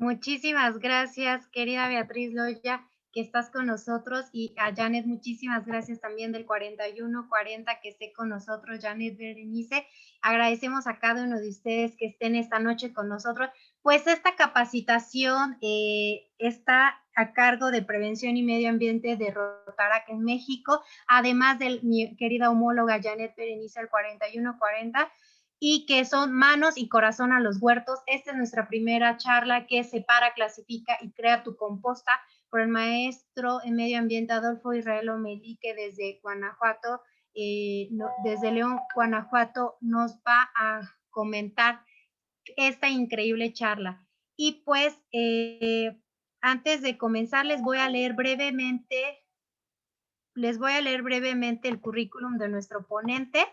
Muchísimas gracias, querida Beatriz Loya, que estás con nosotros, y a Janet, muchísimas gracias también del 4140 que esté con nosotros, Janet Berenice. Agradecemos a cada uno de ustedes que estén esta noche con nosotros. Pues esta capacitación está a cargo de Prevención y Medio Ambiente de Rotarac en México, además de mi querida homóloga Janet Berenice al 4140, y que son manos y corazón a los huertos. Esta es nuestra primera charla que separa, clasifica y crea tu composta por el maestro en medio ambiente Adolfo Israel Omelique desde Guanajuato, desde León, Guanajuato, nos va a comentar esta increíble charla. Y pues antes de comenzar les voy a leer brevemente el currículum de nuestro ponente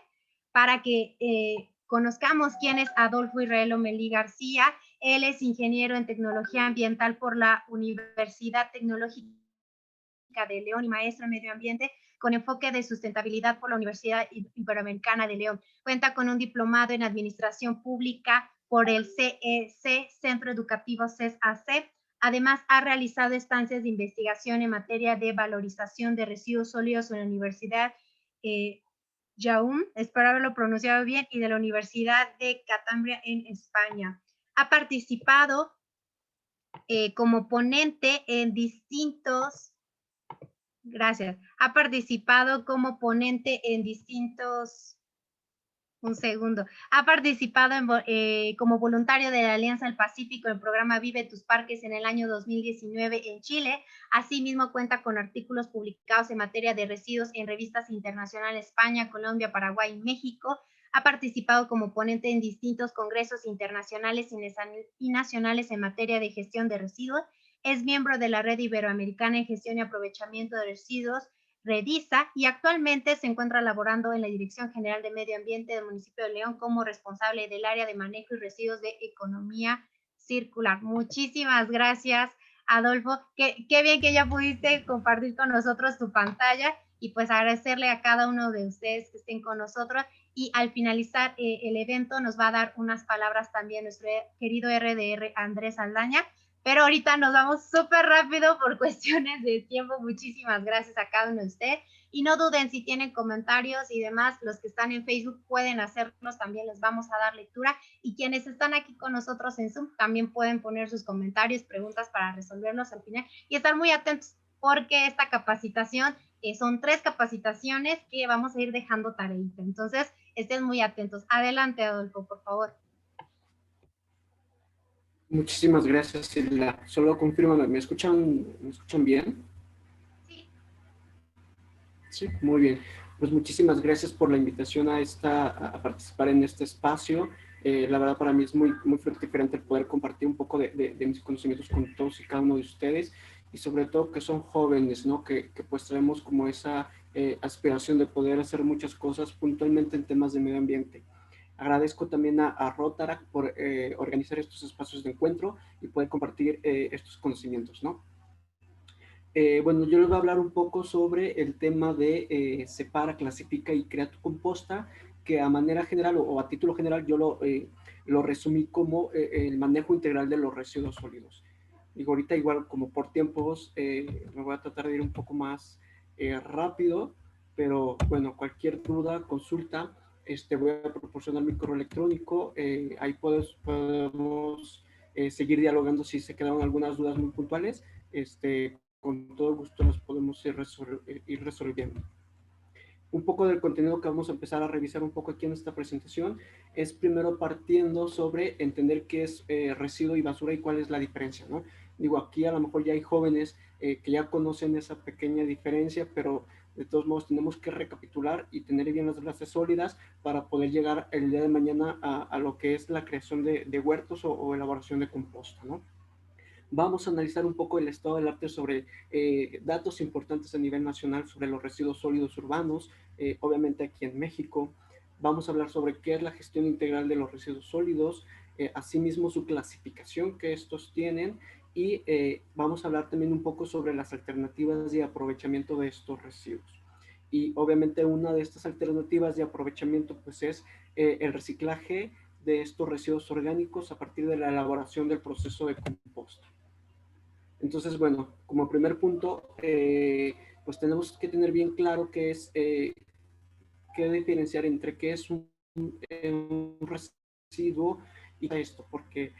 para que conozcamos quién es Adolfo Israel Omelí García. Él es ingeniero en tecnología ambiental por la Universidad Tecnológica de León y maestro en medio ambiente con enfoque de sustentabilidad por la Universidad Iberoamericana de León. Cuenta con un diplomado en administración pública por el CEC, Centro Educativo CES-AC. Además, ha realizado estancias de investigación en materia de valorización de residuos sólidos en la Universidad Jaum, espero haberlo pronunciado bien, y de la Universidad de Cambridge en España. Ha participado como ponente en distintos Gracias. Ha participado como ponente en distintos... Un segundo. Ha participado como voluntario de la Alianza del Pacífico en el programa Vive tus Parques en el año 2019 en Chile. Asimismo, cuenta con artículos publicados en materia de residuos en revistas internacionales España, Colombia, Paraguay y México. Ha participado como ponente en distintos congresos internacionales y nacionales en materia de gestión de residuos. Es miembro de la Red Iberoamericana en Gestión y Aprovechamiento de Residuos, REDISA, y actualmente se encuentra laborando en la Dirección General de Medio Ambiente del municipio de León como responsable del área de manejo y residuos de economía circular. Muchísimas gracias, Adolfo. Qué bien que ya pudiste compartir con nosotros tu pantalla, y pues agradecerle a cada uno de ustedes que estén con nosotros. Y al finalizar el evento nos va a dar unas palabras también nuestro querido RDR Andrés Aldaña. Pero ahorita nos vamos súper rápido por cuestiones de tiempo. Muchísimas gracias a cada uno de ustedes. Y no duden, si tienen comentarios y demás, los que están en Facebook pueden hacerlos, también les vamos a dar lectura. Y quienes están aquí con nosotros en Zoom también pueden poner sus comentarios, preguntas para resolverlos al final. Y estar muy atentos porque esta capacitación son 3 capacitaciones que vamos a ir dejando tareita. Entonces, estén muy atentos. Adelante, Adolfo, por favor. Muchísimas gracias, Silvia. Solo confirman, ¿me escuchan bien? Sí. Sí, muy bien. Pues muchísimas gracias por la invitación a participar en este espacio. La verdad para mí es muy fructífero el poder compartir un poco de mis conocimientos con todos y cada uno de ustedes, y sobre todo que son jóvenes, ¿no? Que pues traemos como esa aspiración de poder hacer muchas cosas puntualmente en temas de medio ambiente. Agradezco también a Rotarac por organizar estos espacios de encuentro y poder compartir estos conocimientos, ¿no? Bueno, yo les voy a hablar un poco sobre el tema de separa, clasifica y crea tu composta, que a manera general o a título general yo lo resumí como el manejo integral de los residuos sólidos. Digo, ahorita igual como por tiempos me voy a tratar de ir un poco más rápido, pero bueno, cualquier duda, consulta, voy a proporcionar mi correo electrónico, ahí podemos seguir dialogando si se quedaron algunas dudas muy puntuales, con todo gusto las podemos ir resolviendo. Un poco del contenido que vamos a empezar a revisar un poco aquí en esta presentación es primero partiendo sobre entender qué es residuo y basura y cuál es la diferencia, ¿no? Digo, aquí a lo mejor ya hay jóvenes que ya conocen esa pequeña diferencia, pero de todos modos tenemos que recapitular y tener bien las bases sólidas para poder llegar el día de mañana a lo que es la creación de huertos o elaboración de composta, ¿no? Vamos a analizar un poco el estado del arte sobre datos importantes a nivel nacional sobre los residuos sólidos urbanos, obviamente aquí en México. Vamos a hablar sobre qué es la gestión integral de los residuos sólidos, asimismo su clasificación que estos tienen, y vamos a hablar también un poco sobre las alternativas de aprovechamiento de estos residuos. Y obviamente una de estas alternativas de aprovechamiento pues es el reciclaje de estos residuos orgánicos a partir de la elaboración del proceso de composta. Entonces, bueno, como primer punto, pues tenemos que tener bien claro qué es, qué diferenciar entre qué es un residuo y esto, porque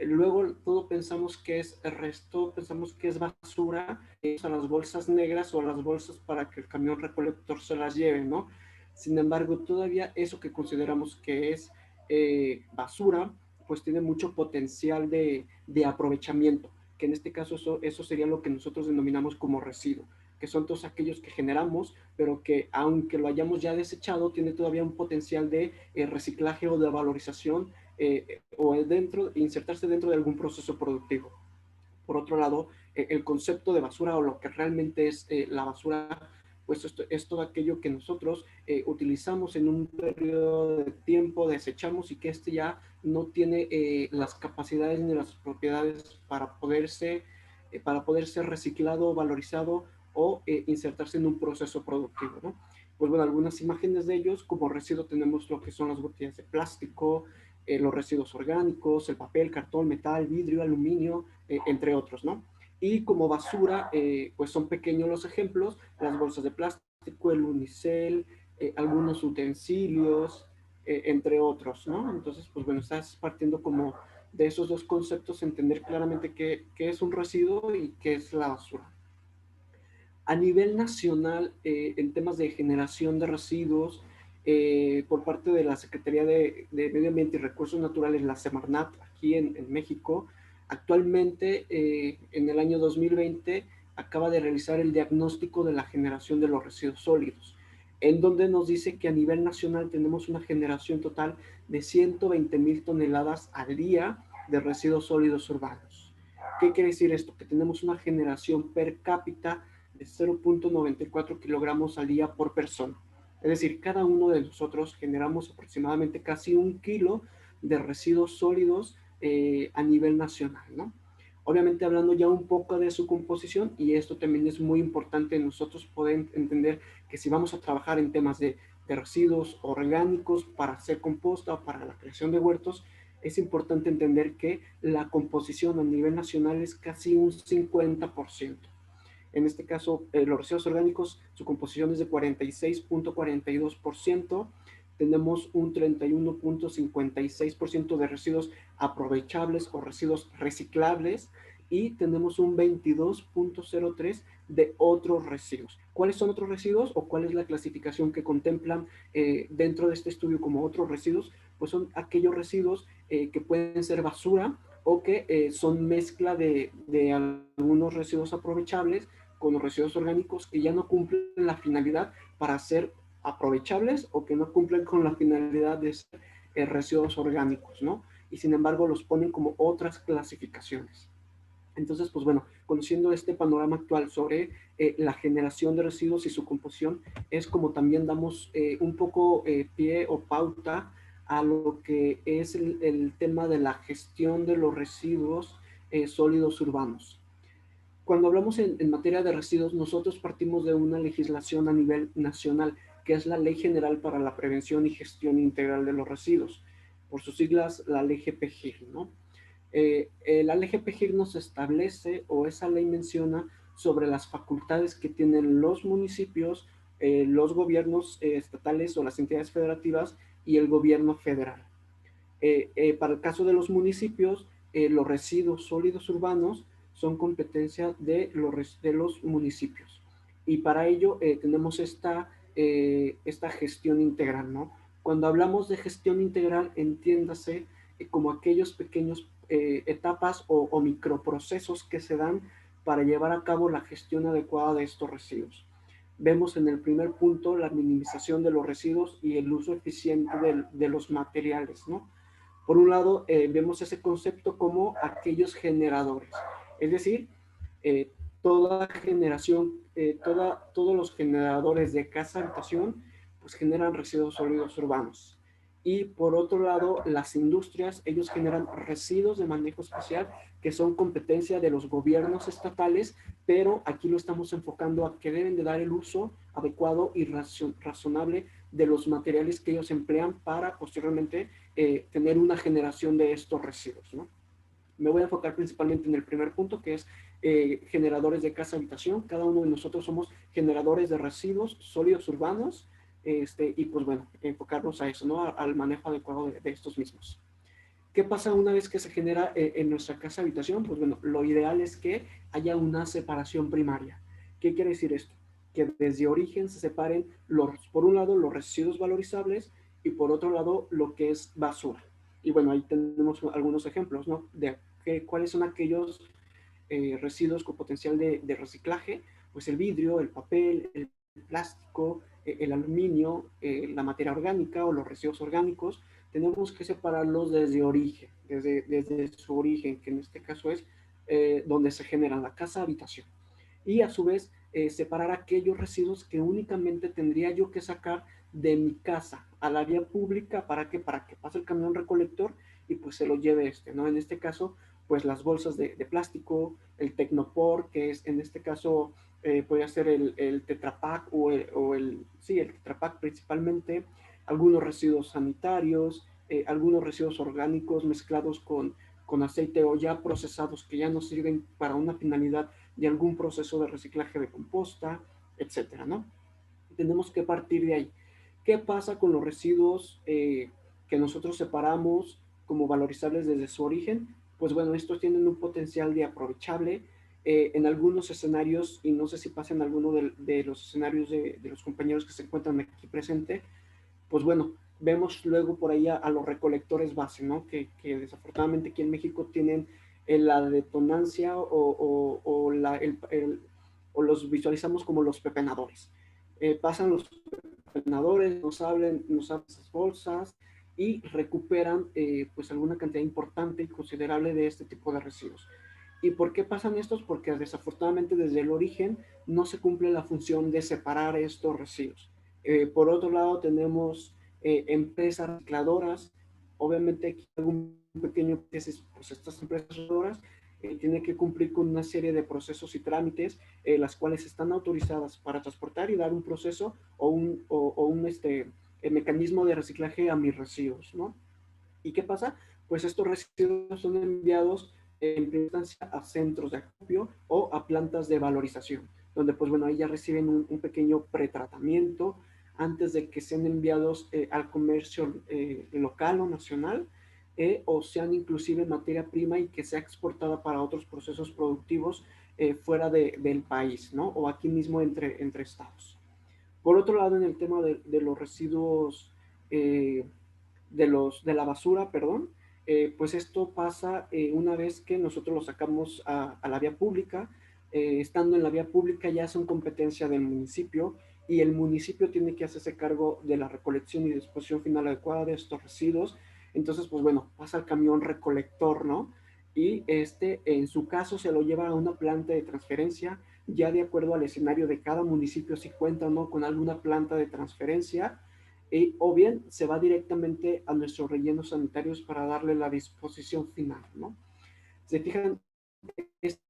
luego todo pensamos que es el resto, pensamos que es basura, a las bolsas negras o a las bolsas para que el camión recolector se las lleve, ¿no? Sin embargo, todavía eso que consideramos que es basura, pues tiene mucho potencial de aprovechamiento, que en este caso eso sería lo que nosotros denominamos como residuo, que son todos aquellos que generamos, pero que aunque lo hayamos ya desechado, tiene todavía un potencial de reciclaje o de valorización o insertarse dentro de algún proceso productivo. Por otro lado, el concepto de basura o lo que realmente es la basura, pues esto es todo aquello que nosotros utilizamos en un periodo de tiempo, desechamos y que este ya no tiene las capacidades ni las propiedades para poder ser reciclado, valorizado o insertarse en un proceso productivo, ¿no? Pues bueno, algunas imágenes de ellos, como residuo tenemos lo que son las botellas de plástico, los residuos orgánicos, el papel, cartón, metal, vidrio, aluminio, entre otros, ¿no? Y como basura, pues son pequeños los ejemplos, las bolsas de plástico, el unicel, algunos utensilios, entre otros, ¿no? Entonces, pues bueno, estás partiendo como de esos dos conceptos, entender claramente qué es un residuo y qué es la basura. A nivel nacional, en temas de generación de residuos, por parte de la Secretaría de Medio Ambiente y Recursos Naturales, la Semarnat, aquí en México, actualmente, en el año 2020, acaba de realizar el diagnóstico de la generación de los residuos sólidos, en donde nos dice que a nivel nacional tenemos una generación total de 120,000 toneladas al día de residuos sólidos urbanos. ¿Qué quiere decir esto? Que tenemos una generación per cápita de 0,94 kilogramos al día por persona. Es decir, cada uno de nosotros generamos aproximadamente casi 1 kilo de residuos sólidos a nivel nacional, ¿no? Obviamente hablando ya un poco de su composición, y esto también es muy importante nosotros poder entender que si vamos a trabajar en temas de residuos orgánicos para hacer composta o para la creación de huertos, es importante entender que la composición a nivel nacional es casi un 50%. En este caso, los residuos orgánicos, su composición es de 46,42%. Tenemos un 31,56% de residuos aprovechables o residuos reciclables y tenemos un 22,03% de otros residuos. ¿Cuáles son otros residuos o cuál es la clasificación que contemplan dentro de este estudio como otros residuos? Pues son aquellos residuos que pueden ser basura o que son mezcla de algunos residuos aprovechables con los residuos orgánicos que ya no cumplen la finalidad para ser aprovechables o que no cumplen con la finalidad de ser residuos orgánicos, ¿no? Y sin embargo los ponen como otras clasificaciones. Entonces, pues bueno, conociendo este panorama actual sobre la generación de residuos y su composición, es como también damos un poco pie o pauta a lo que es el tema de la gestión de los residuos sólidos urbanos. Cuando hablamos en materia de residuos, nosotros partimos de una legislación a nivel nacional, que es la Ley General para la Prevención y Gestión Integral de los Residuos, por sus siglas, la Ley GPGIR, ¿no? La Ley GPGIR nos establece, o esa ley menciona, sobre las facultades que tienen los municipios, los gobiernos estatales o las entidades federativas y el gobierno federal. Para el caso de los municipios, los residuos sólidos urbanos son competencia de los municipios. Y para ello tenemos esta gestión integral, ¿no? Cuando hablamos de gestión integral, entiéndase como aquellos pequeños etapas o microprocesos que se dan para llevar a cabo la gestión adecuada de estos residuos. Vemos en el primer punto la minimización de los residuos y el uso eficiente de los materiales, ¿no? Por un lado, vemos ese concepto como aquellos generadores, es decir, eh, toda generación, todos los generadores de casa habitación, pues generan residuos sólidos urbanos. Y por otro lado, las industrias, ellos generan residuos de manejo especial que son competencia de los gobiernos estatales, pero aquí lo estamos enfocando a que deben de dar el uso adecuado y razonable de los materiales que ellos emplean para posteriormente tener una generación de estos residuos, ¿no? Me voy a enfocar principalmente en el primer punto, que es generadores de casa-habitación. Cada uno de nosotros somos generadores de residuos sólidos urbanos, y pues bueno, enfocarnos a eso, ¿no? Al manejo adecuado de estos mismos. ¿Qué pasa una vez que se genera en nuestra casa-habitación? Pues bueno, lo ideal es que haya una separación primaria. ¿Qué quiere decir esto? Que desde origen se separen, por un lado, los residuos valorizables y por otro lado, lo que es basura. Y bueno, ahí tenemos algunos ejemplos, ¿no? De cuáles son aquellos residuos con potencial de reciclaje. Pues el vidrio, el papel, el plástico, el aluminio, la materia orgánica o los residuos orgánicos. Tenemos que separarlos desde origen, desde su origen, que en este caso es donde se genera la casa-habitación. Y a su vez, separar aquellos residuos que únicamente tendría yo que sacar de mi casa a la vía pública. ¿Para qué? Para que pase el camión recolector y pues se lo lleve ¿no? En este caso, pues las bolsas de plástico, el Tecnopor, que es en este caso puede ser el Tetra Pak sí, el Tetra Pak principalmente, algunos residuos sanitarios, algunos residuos orgánicos mezclados con aceite o ya procesados que ya no sirven para una finalidad de algún proceso de reciclaje de composta, etcétera, ¿no? Tenemos que partir de ahí. ¿Qué pasa con los residuos que nosotros separamos como valorizables desde su origen? Pues bueno, estos tienen un potencial de aprovechable en algunos escenarios, y no sé si pasa en alguno de los escenarios de los compañeros que se encuentran aquí presentes. Pues bueno, vemos luego por ahí a los recolectores base, ¿no? Que desafortunadamente aquí en México tienen la detonancia o los visualizamos como los pepenadores. Pasan los pepenadores, nos abren esas bolsas y recuperan pues alguna cantidad importante y considerable de este tipo de residuos. ¿Y por qué pasan estos? Porque desafortunadamente desde el origen no se cumple la función de separar estos residuos. Por otro lado, tenemos empresas recicladoras. Obviamente, aquí hay un pequeño, pues estas empresas recicladoras tienen que cumplir con una serie de procesos y trámites, las cuales están autorizadas para transportar y dar un proceso o un mecanismo de reciclaje a mis residuos, ¿no? ¿Y qué pasa? Pues estos residuos son enviados en primera instancia a centros de acopio o a plantas de valorización, donde pues bueno, ahí ya reciben un pequeño pretratamiento antes de que sean enviados al comercio local o nacional, o sean inclusive materia prima y que sea exportada para otros procesos productivos fuera del país, ¿no? O aquí mismo entre estados. Por otro lado, en el tema de los residuos de la basura, perdón, pues esto pasa una vez que nosotros lo sacamos a la vía pública. Estando en la vía pública ya son competencia del municipio, y el municipio tiene que hacerse cargo de la recolección y disposición final adecuada de estos residuos. Entonces, pues bueno, pasa el camión recolector, ¿no? Y en su caso, se lo lleva a una planta de transferencia, ya de acuerdo al escenario de cada municipio, si cuenta o no con alguna planta de transferencia, o bien se va directamente a nuestros rellenos sanitarios para darle la disposición final, ¿no? Se fijan, este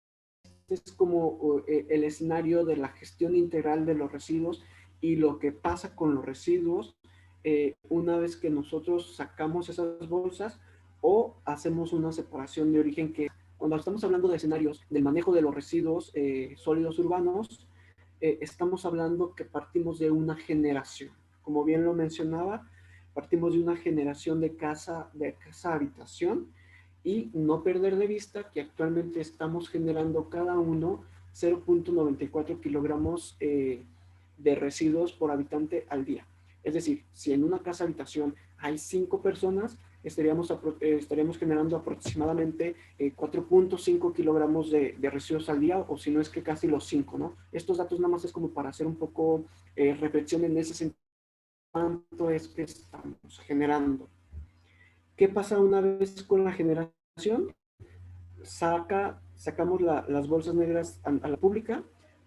es como el escenario de la gestión integral de los residuos y lo que pasa con los residuos una vez que nosotros sacamos esas bolsas o hacemos una separación de origen. Que cuando estamos hablando de escenarios del manejo de los residuos sólidos urbanos, estamos hablando que partimos de una generación. Como bien lo mencionaba, partimos de una generación de casa-habitación, y no perder de vista que actualmente estamos generando cada uno 0.94 kilogramos de residuos por habitante al día. Es decir, si en una casa-habitación hay 5 personas, estaríamos generando aproximadamente 4.5 kilogramos de residuos al día, o si no es que casi los 5, ¿no? Estos datos nada más es como para hacer un poco reflexión en ese sentido, cuánto es que estamos generando. ¿Qué pasa una vez con la generación? Sacamos las bolsas negras a la pública,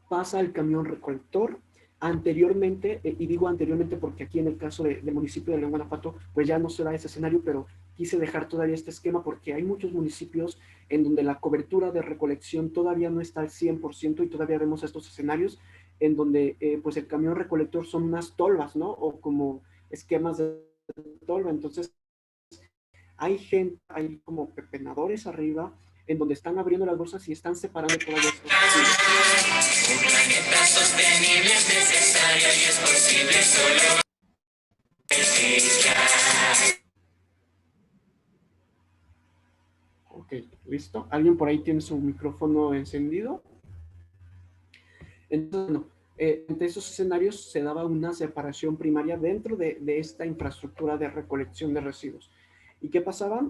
pasa el camión recolector. Anteriormente, y digo anteriormente porque aquí en el caso del municipio de León, Guanajuato, pues ya no se da ese escenario, pero quise dejar todavía este esquema porque hay muchos municipios en donde la cobertura de recolección todavía no está al 100%, y todavía vemos estos escenarios en donde pues el camión recolector son unas tolvas, ¿no? O como esquemas de tolva. Entonces hay como pepenadores arriba, en donde están abriendo las bolsas y están separando todas estas. Un planeta sostenible es necesario y es posible solo reciclar. Ok, listo. ¿Alguien por ahí tiene su micrófono encendido? Entonces, bueno, entre esos escenarios se daba una separación primaria dentro de esta infraestructura de recolección de residuos. ¿Y qué pasaba?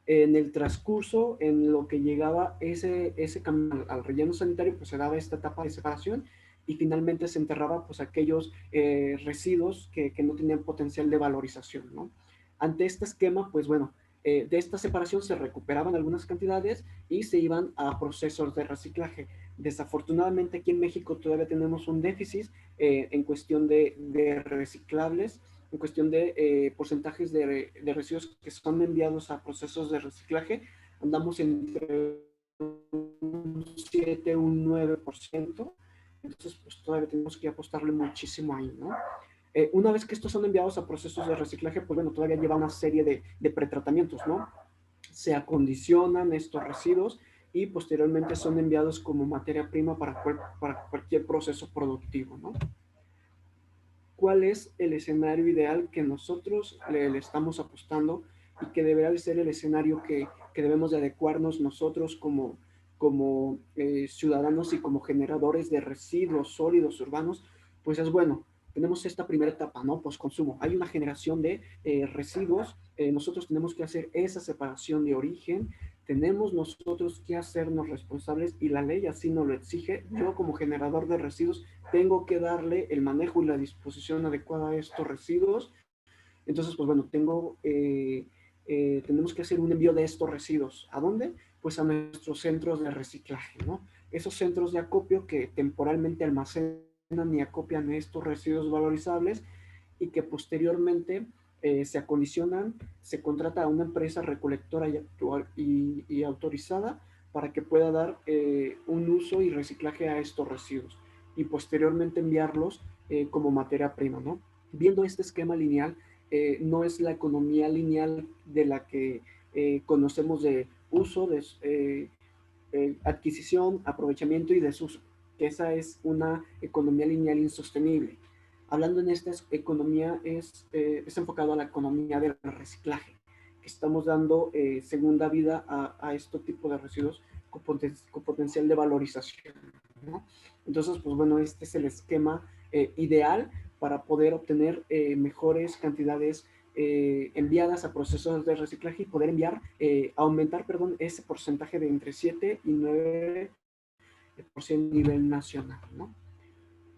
En el transcurso, en lo que llegaba ese camino al relleno sanitario, pues se daba esta etapa de separación y finalmente se enterraba pues aquellos residuos que no tenían potencial de valorización, ¿no? Ante este esquema, pues bueno, de esta separación se recuperaban algunas cantidades y se iban a procesos de reciclaje. Desafortunadamente aquí en México todavía tenemos un déficit en cuestión de reciclables, en cuestión de porcentajes de residuos que son enviados a procesos de reciclaje. Andamos entre un 7, un 9%. Entonces, pues todavía tenemos que apostarle muchísimo ahí, ¿no? Una vez que estos son enviados a procesos de reciclaje, pues bueno, todavía lleva una serie de pretratamientos, ¿no? Se acondicionan estos residuos y posteriormente son enviados como materia prima para cualquier proceso productivo, ¿no? ¿Cuál es el escenario ideal que nosotros le estamos apostando y que deberá de ser el escenario que debemos de adecuarnos nosotros como ciudadanos y como generadores de residuos sólidos urbanos? Pues es bueno, tenemos esta primera etapa, ¿no? Postconsumo. Hay una generación de residuos, nosotros tenemos que hacer esa separación de origen, tenemos nosotros que hacernos responsables y la ley así nos lo exige. Yo como generador de residuos tengo que darle el manejo y la disposición adecuada a estos residuos. Entonces, pues bueno, tenemos que hacer un envío de estos residuos. ¿A dónde? Pues a nuestros centros de reciclaje, ¿no? Esos centros de acopio que temporalmente almacenan y acopian estos residuos valorizables y que posteriormente se acondicionan, se contrata a una empresa recolectora y autorizada para que pueda dar un uso y reciclaje a estos residuos y posteriormente enviarlos como materia prima, ¿no? Viendo este esquema lineal, no es la economía lineal de la que conocemos de uso, de adquisición, aprovechamiento y desuso, que esa es una economía lineal insostenible. Hablando en esta economía, es enfocado a la economía del reciclaje, que estamos dando segunda vida a este tipo de residuos con potencial de valorización, ¿no? Entonces, pues bueno, este es el esquema ideal para poder obtener mejores cantidades enviadas a procesos de reciclaje y poder aumentar, perdón, ese porcentaje de entre 7 y 9% a nivel nacional, ¿no?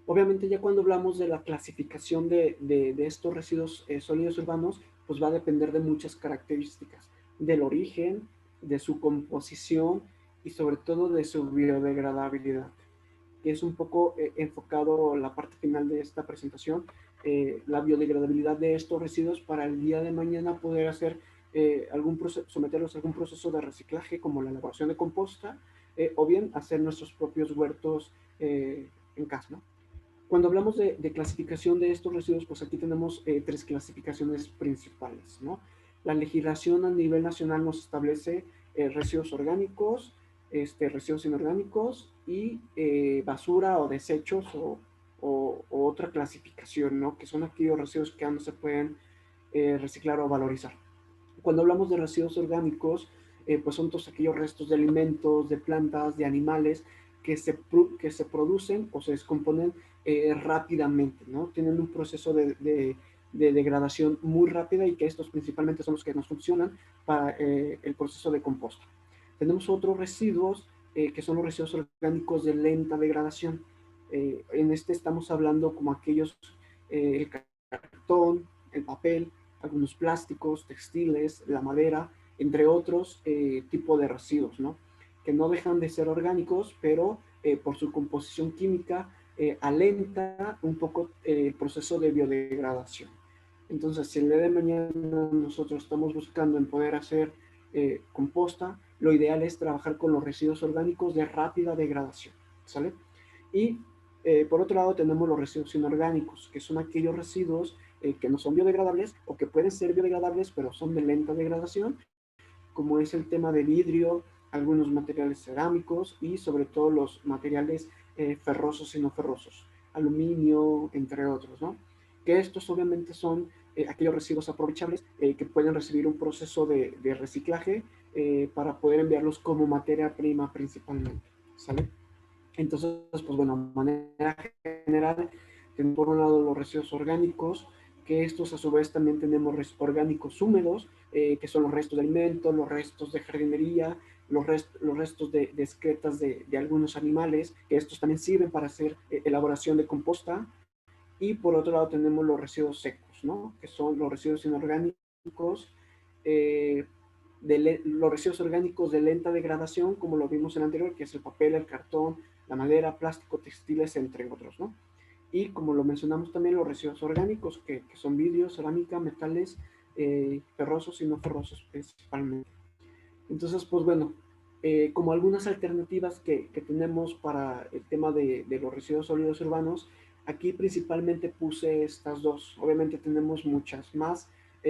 Obviamente ya cuando hablamos de la clasificación de estos residuos sólidos urbanos, pues va a depender de muchas características, del origen, de su composición y sobre todo de su biodegradabilidad, que es un poco enfocado la parte final de esta presentación, la biodegradabilidad de estos residuos para el día de mañana poder hacer someterlos a algún proceso de reciclaje como la elaboración de composta o bien hacer nuestros propios huertos en casa, ¿no? Cuando hablamos de clasificación de estos residuos, pues aquí tenemos 3 clasificaciones principales, ¿no? La legislación a nivel nacional nos establece residuos orgánicos, residuos inorgánicos y basura o desechos o otra clasificación, ¿no? Que son aquellos residuos que no se pueden reciclar o valorizar. Cuando hablamos de residuos orgánicos, pues son todos aquellos restos de alimentos, de plantas, de animales que se producen o se descomponen rápidamente, ¿no? Tienen un proceso de degradación muy rápida y que estos principalmente son los que nos funcionan para el proceso de composta. Tenemos otros residuos que son los residuos orgánicos de lenta degradación. En este estamos hablando como aquellos, el cartón, el papel, algunos plásticos, textiles, la madera, entre otros tipos de residuos, ¿no? Que no dejan de ser orgánicos, pero por su composición química alenta un poco el proceso de biodegradación. Entonces, si el día de mañana nosotros estamos buscando en poder hacer composta, lo ideal es trabajar con los residuos orgánicos de rápida degradación, ¿sale? Y por otro lado tenemos los residuos inorgánicos, que son aquellos residuos que no son biodegradables o que pueden ser biodegradables, pero son de lenta degradación, como es el tema de vidrio, algunos materiales cerámicos y sobre todo los materiales ferrosos y no ferrosos, aluminio, entre otros, ¿no? Que estos obviamente son aquellos residuos aprovechables que pueden recibir un proceso de reciclaje para poder enviarlos como materia prima principalmente, ¿sale? Entonces, pues bueno, de manera general, tenemos por un lado los residuos orgánicos, que estos a su vez también tenemos orgánicos húmedos, que son los restos de alimentos, los restos de jardinería, los restos de excretas de algunos animales, que estos también sirven para hacer elaboración de composta. Y por otro lado tenemos los residuos secos, ¿no? Que son los residuos inorgánicos, eh, los residuos orgánicos de lenta degradación, como lo vimos en el anterior, que es el papel, el cartón, la madera, plástico, textiles, entre otros, ¿no? Y como lo mencionamos también, los residuos orgánicos, que son vidrio, cerámica, metales, ferrosos y no ferrosos principalmente. Entonces, pues bueno, como algunas alternativas que tenemos para el tema de los residuos sólidos urbanos, aquí principalmente puse estas dos. Obviamente tenemos muchas más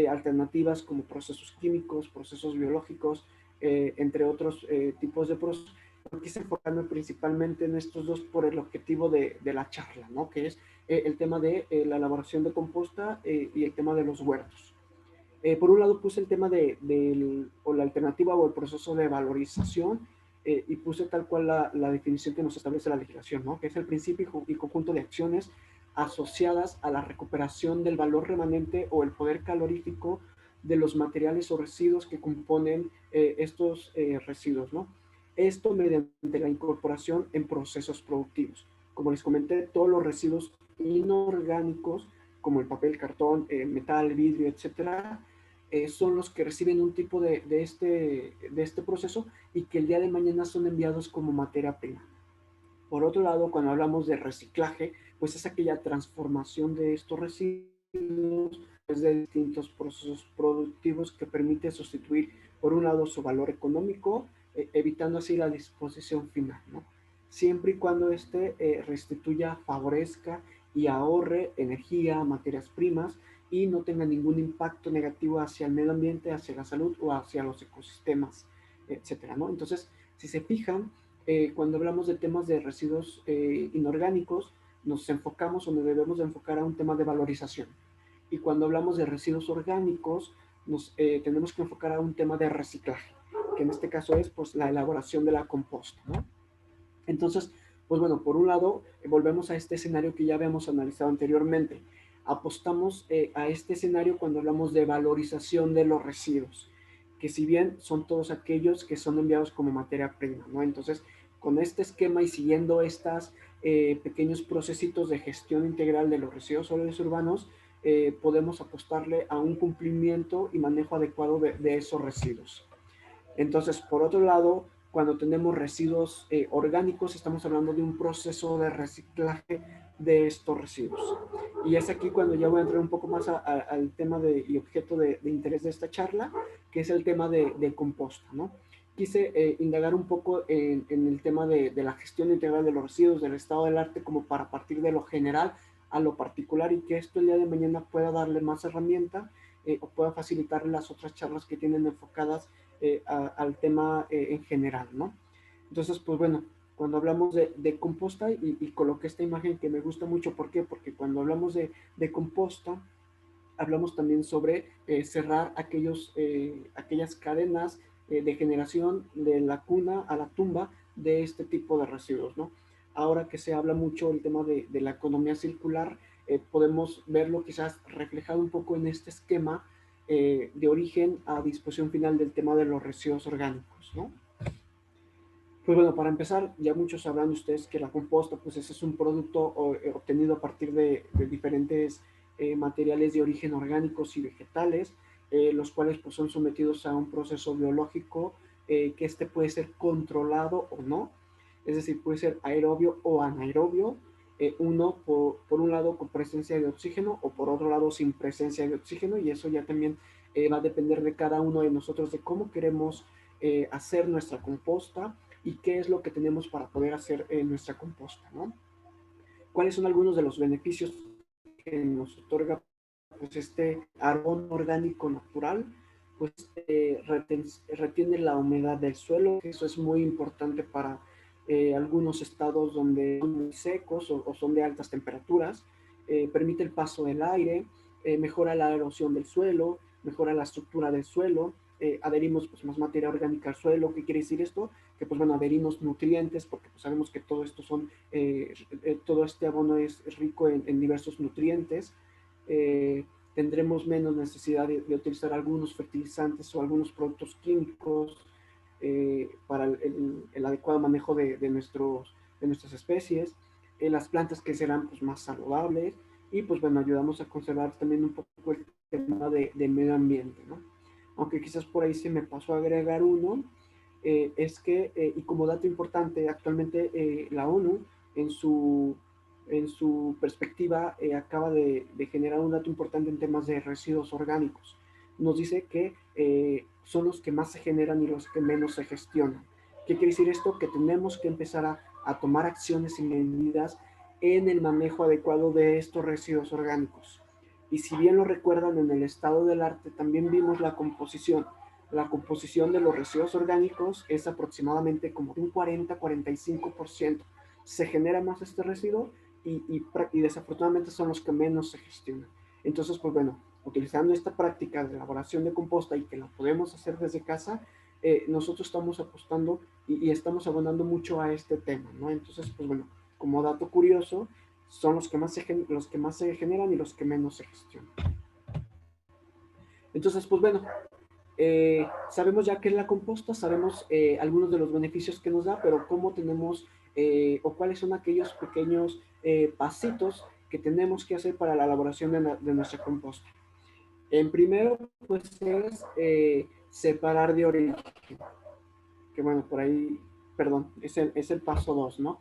alternativas como procesos químicos, procesos biológicos, entre otros tipos de procesos. Quise enfocarme principalmente en estos dos por el objetivo de la charla, ¿no? Que es el tema de la elaboración de composta y el tema de los huertos. Por un lado puse el tema o la alternativa o el proceso de valorización y puse tal cual la definición que nos establece la legislación, ¿no? Que es el principio y conjunto de acciones asociadas a la recuperación del valor remanente o el poder calorífico de los materiales o residuos que componen estos residuos, ¿no? Esto mediante la incorporación en procesos productivos. Como les comenté, todos los residuos inorgánicos como el papel, cartón, metal, vidrio, etcétera, son los que reciben un tipo de este proceso y que el día de mañana son enviados como materia prima. Por otro lado, cuando hablamos de reciclaje, pues es aquella transformación de estos residuos de distintos procesos productivos que permite sustituir, por un lado, su valor económico, evitando así la disposición final, ¿no? Siempre y cuando este restituya, favorezca y ahorre energía, materias primas y no tenga ningún impacto negativo hacia el medio ambiente, hacia la salud o hacia los ecosistemas, etcétera, ¿no? Entonces, si se fijan, cuando hablamos de temas de residuos inorgánicos, nos enfocamos o nos debemos de enfocar a un tema de valorización. Y cuando hablamos de residuos orgánicos, nos tenemos que enfocar a un tema de reciclaje, que en este caso es pues la elaboración de la composta, ¿no? Entonces, pues bueno, por un lado, volvemos a este escenario que ya habíamos analizado anteriormente. Apostamos a este escenario cuando hablamos de valorización de los residuos, que si bien son todos aquellos que son enviados como materia prima, ¿no? Entonces, con este esquema y siguiendo estos pequeños procesitos de gestión integral de los residuos sólidos urbanos, podemos apostarle a un cumplimiento y manejo adecuado de esos residuos. Entonces, por otro lado, cuando tenemos residuos orgánicos, estamos hablando de un proceso de reciclaje de estos residuos. Y es aquí cuando ya voy a entrar un poco más al tema y objeto de interés de esta charla, que es el tema de composta, ¿no? Quise indagar un poco en el tema de la gestión integral de los residuos, del estado del arte, como para partir de lo general a lo particular y que esto el día de mañana pueda darle más herramienta o pueda facilitar las otras charlas que tienen enfocadas al tema en general, ¿no? Entonces, pues bueno, cuando hablamos de composta, y coloqué esta imagen que me gusta mucho, ¿por qué? Porque cuando hablamos de composta, hablamos también sobre cerrar aquellas cadenas de generación de la cuna a la tumba de este tipo de residuos, ¿no? Ahora que se habla mucho el tema de la economía circular, podemos verlo quizás reflejado un poco en este esquema de origen a disposición final del tema de los residuos orgánicos, ¿no? Pues bueno, para empezar, ya muchos sabrán ustedes que la composta, pues ese es un producto obtenido a partir de diferentes materiales de origen orgánicos y vegetales, los cuales pues son sometidos a un proceso biológico que este puede ser controlado o no, es decir, puede ser aerobio o anaerobio, uno por un lado con presencia de oxígeno o por otro lado sin presencia de oxígeno, y eso ya también va a depender de cada uno de nosotros de cómo queremos hacer nuestra composta y qué es lo que tenemos para poder hacer nuestra composta, ¿no? ¿Cuáles son algunos de los beneficios que nos otorga pues, este carbón orgánico natural? pues retiene la humedad del suelo. Eso es muy importante para algunos estados donde son muy secos o son de altas temperaturas. Permite el paso del aire, mejora la erosión del suelo, mejora la estructura del suelo. Adherimos pues más materia orgánica al suelo. ¿Qué quiere decir esto? Que pues bueno, adherimos nutrientes, porque pues sabemos que todo esto son, todo este abono es rico en diversos nutrientes. Tendremos menos necesidad de utilizar algunos fertilizantes o algunos productos químicos para el adecuado manejo de nuestras especies. Las plantas que serán pues más saludables y pues bueno, ayudamos a conservar también un poco el tema de medio ambiente, ¿no? Aunque quizás por ahí se me pasó a agregar uno, es que, y como dato importante, actualmente la ONU en su perspectiva acaba de generar un dato importante en temas de residuos orgánicos. Nos dice que son los que más se generan y los que menos se gestionan. ¿Qué quiere decir esto? Que tenemos que empezar a tomar acciones y medidas en el manejo adecuado de estos residuos orgánicos. Y si bien lo recuerdan, en el estado del arte también vimos la composición. La composición de los residuos orgánicos es aproximadamente como un 40-45%. Se genera más este residuo y desafortunadamente son los que menos se gestionan. Entonces, pues bueno, utilizando esta práctica de elaboración de composta y que la podemos hacer desde casa, nosotros estamos apostando y estamos abonando mucho a este tema, ¿no? Entonces, pues bueno, como dato curioso, son los que más se generan y los que menos se gestionan. Entonces, pues bueno, sabemos ya qué es la composta, sabemos algunos de los beneficios que nos da, pero cómo tenemos o cuáles son aquellos pequeños pasitos que tenemos que hacer para la elaboración de nuestra composta. En primero, pues es separar de origen, que bueno, por ahí, perdón, es el paso 2, ¿no?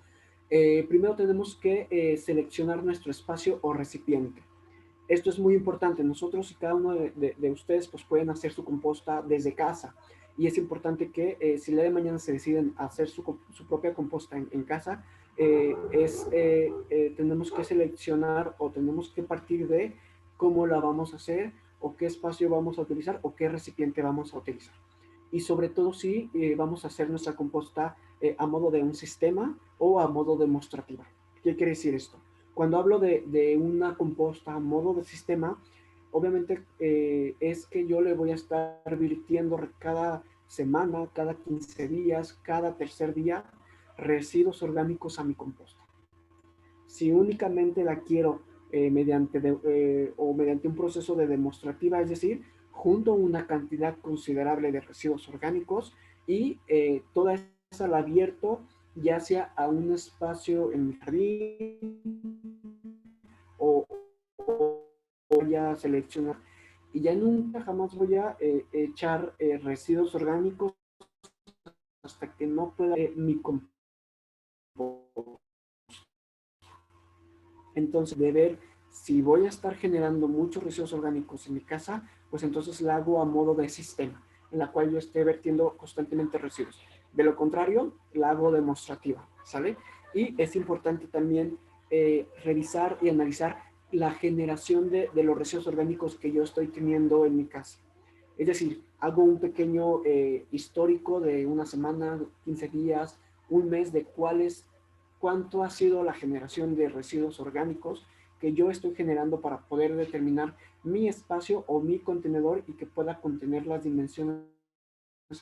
Primero tenemos que seleccionar nuestro espacio o recipiente. Esto es muy importante. Nosotros y cada uno de ustedes pues pueden hacer su composta desde casa. Y es importante que si el día de mañana se deciden hacer su propia composta en casa, tenemos que seleccionar o tenemos que partir de cómo la vamos a hacer o qué espacio vamos a utilizar o qué recipiente vamos a utilizar. Y sobre todo si vamos a hacer nuestra composta a modo de un sistema o a modo demostrativa. ¿Qué quiere decir esto? Cuando hablo de una composta a modo de sistema, obviamente es que yo le voy a estar virtiendo cada semana, cada 15 días, cada tercer día, residuos orgánicos a mi composta. Si únicamente la quiero mediante un proceso de demostrativa, es decir, junto una cantidad considerable de residuos orgánicos y toda esa la vierto ya sea a un espacio en mi jardín o voy a seleccionar y ya nunca jamás voy a echar residuos orgánicos hasta que no pueda mi composta. Entonces, de ver si voy a estar generando muchos residuos orgánicos en mi casa, pues entonces la hago a modo de sistema, en la cual yo esté vertiendo constantemente residuos. De lo contrario, la hago demostrativa, ¿sale? Y es importante también revisar y analizar la generación de los residuos orgánicos que yo estoy teniendo en mi casa. Es decir, hago un pequeño histórico de una semana, 15 días, un mes de cuánto ha sido la generación de residuos orgánicos que yo estoy generando para poder determinar mi espacio o mi contenedor y que pueda contener las dimensiones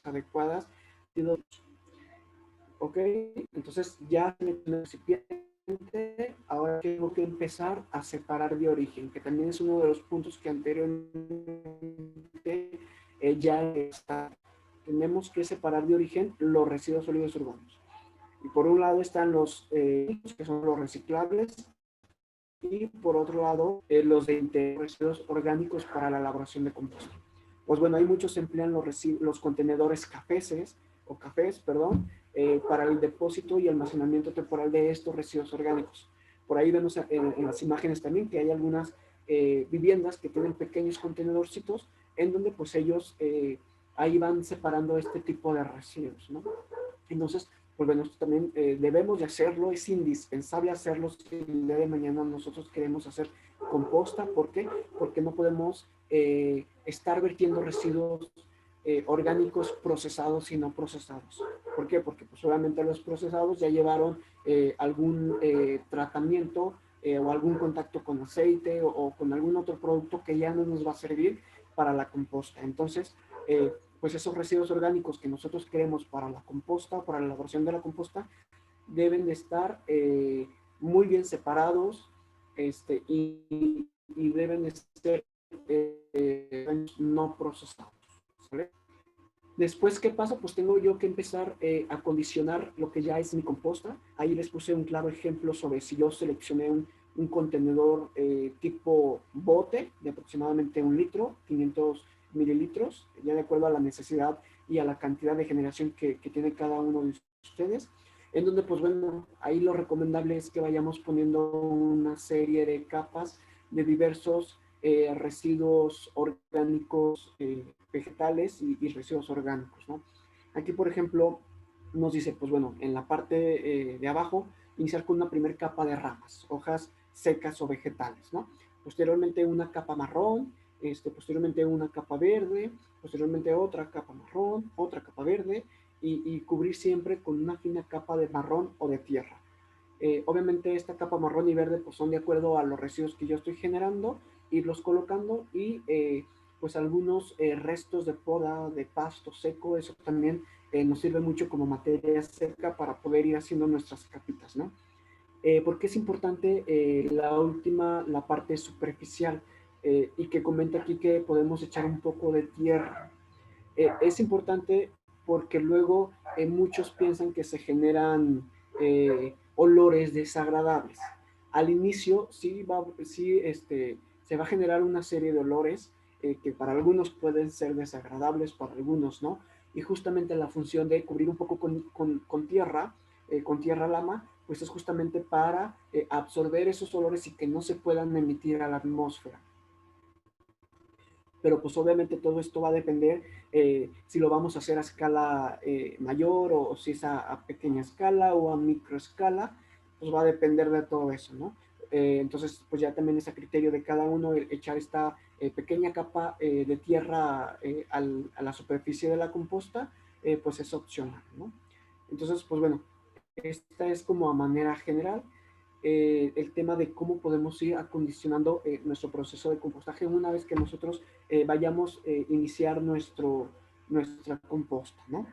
adecuadas. Ok, entonces ya en el recipiente, ahora tengo que empezar a separar de origen, que también es uno de los puntos que anteriormente ya está. Tenemos que separar de origen los residuos sólidos urbanos. Y por un lado están los que son los reciclables y por otro lado los de residuos orgánicos para la elaboración de composta. Pues bueno, hay muchos que emplean los contenedores cafés, perdón, para el depósito y almacenamiento temporal de estos residuos orgánicos. Por ahí vemos en las imágenes también que hay algunas viviendas que tienen pequeños contenedorcitos en donde pues ellos ahí van separando este tipo de residuos, ¿no? Entonces, pues bueno, esto también debemos de hacerlo, es indispensable hacerlo si el día de mañana nosotros queremos hacer composta. ¿Por qué? Porque no podemos estar vertiendo residuos orgánicos procesados y no procesados. ¿Por qué? Porque pues obviamente los procesados ya llevaron algún tratamiento o algún contacto con aceite o con algún otro producto que ya no nos va a servir para la composta. Entonces, pues esos residuos orgánicos que nosotros queremos para la composta, para la elaboración de la composta, deben de estar muy bien separados y deben de ser no procesados. ¿Sale? Después, ¿qué pasa? Pues tengo yo que empezar a condicionar lo que ya es mi composta. Ahí les puse un claro ejemplo sobre si yo seleccioné un contenedor tipo bote de aproximadamente 1 litro, 500 mililitros, ya de acuerdo a la necesidad y a la cantidad de generación que tiene cada uno de ustedes, en donde pues bueno, ahí lo recomendable es que vayamos poniendo una serie de capas de diversos residuos orgánicos vegetales y residuos orgánicos, ¿no? Aquí, por ejemplo, nos dice, pues bueno, en la parte de abajo, iniciar con una primera capa de ramas, hojas secas o vegetales, ¿no? Posteriormente una capa marrón, posteriormente una capa verde, posteriormente otra capa marrón, otra capa verde, y cubrir siempre con una fina capa de marrón o de tierra. Obviamente esta capa marrón y verde pues son de acuerdo a los residuos que yo estoy generando, irlos colocando y pues algunos restos de poda, de pasto seco, eso también nos sirve mucho como materia seca para poder ir haciendo nuestras capitas, ¿no? Porque es importante la parte superficial y que comenta aquí que podemos echar un poco de tierra. Es importante porque luego muchos piensan que se generan olores desagradables. Al inicio se va a generar una serie de olores que para algunos pueden ser desagradables, para algunos no. Y justamente la función de cubrir un poco con tierra lama, pues es justamente para absorber esos olores y que no se puedan emitir a la atmósfera. Pero pues obviamente todo esto va a depender si lo vamos a hacer a escala mayor o si es a pequeña escala o a microescala, pues va a depender de todo eso, ¿no? Entonces, pues ya también es a criterio de cada uno el echar esta pequeña capa de tierra a la superficie de la composta, pues es opcional, ¿no? Entonces, pues bueno, esta es como a manera general el tema de cómo podemos ir acondicionando nuestro proceso de compostaje una vez que nosotros vayamos a iniciar nuestra composta, ¿no?